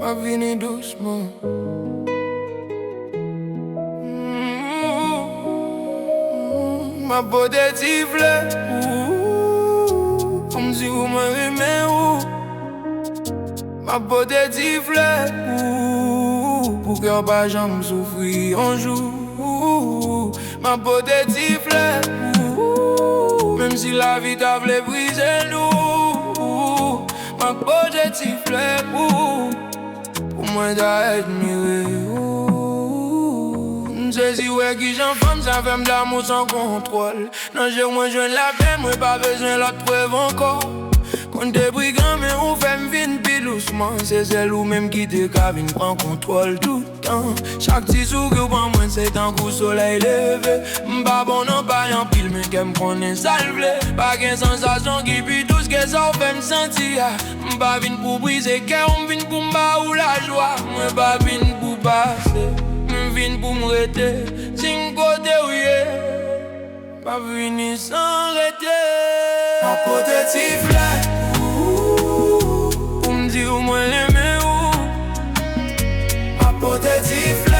Ma vini doucement. Ma beauté tifle. Comme si vous m'aimez où. Ma beauté tifle. Pour que pas jamais souffrir un jour. Ma beauté tifle. Même si la vie t'a voulu briser nous. Ma beauté tifle. Pour moi t'as admiré. C'est si ouais qui j'en femme, ça fait d'amour sans contrôle. Non, j'ai moins jeune la peine, moi pas besoin l'autre preuve encore. Quand t'es brigand, mais on fait m'vine pis doucement. C'est celle ou même qui te cabine prend contrôle tout le temps. Chaque petit sourire pour moi, c'est un coup soleil levé. M'pas bon, non, pas en pile, mais qu'elle m'prenne salve. Pas qu'une sensation qui pis tout ce que ça fait m'sentir. M'pas vine pour briser cœur, m'vine pour m'ba ou la joie. Moi pas vine pour passer. Vine pour m'arrêter, sin côté ouye, pas vini sans arrêter. Ma côté tifle, pour m'dire où moi l'aimer où. Ma côté tifle,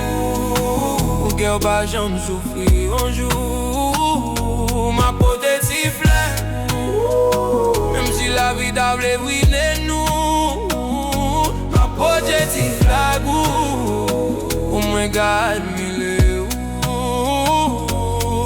pour qu'elle pas jamais souffrir un jour. Ma côté tifle, même si la vie t'a voulu brûler nous. Ma côté tifle, regarde mille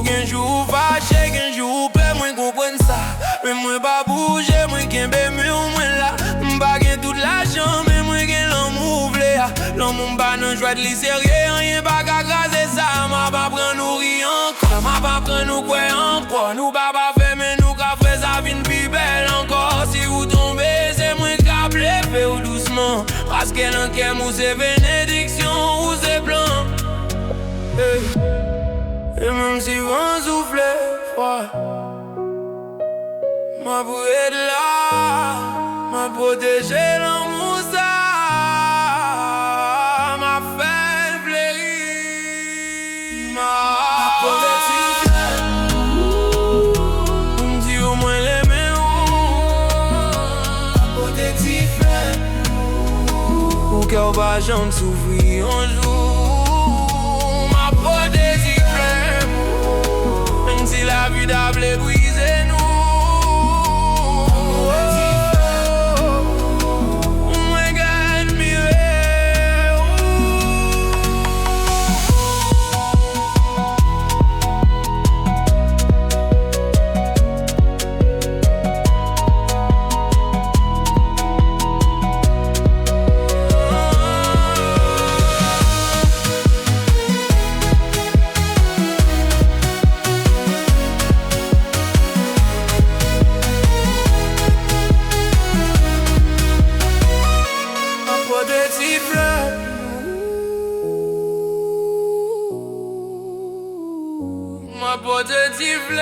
qu'un jour fâché, qu'un jour paix, moi comprenne ça. Mais moi pas bouger, moi qu'un bébé ou moi là. M'pas qu'un toute l'argent, mais moi qu'un l'amour v'lé. L'amour pas non joie de li sérieux, rien pas qu'à graser ça. M'a pas prendre nous rire encore, m'a pas prendre nous quoi encore. Nous pas faire, mais nous qu'a fait ça vine plus belle encore. Si vous tombez, c'est moi qu'a pleuvé ou doucement. Parce qu'elle en qu'aime ou c'est bénédiction ou c'est blanc. Et même si vent souffle froid, m'a pour être là, m'a protégé l'amour ça, m'a fait fleurir, m'a protégé. On dit au moins les mains m'a protégé. Pour qu'elle va jamais souffrir un jour. Si la vie t'a voulu briser nous. Moi qu'à admirer. Ma beauté tifle. Ma beauté tifle.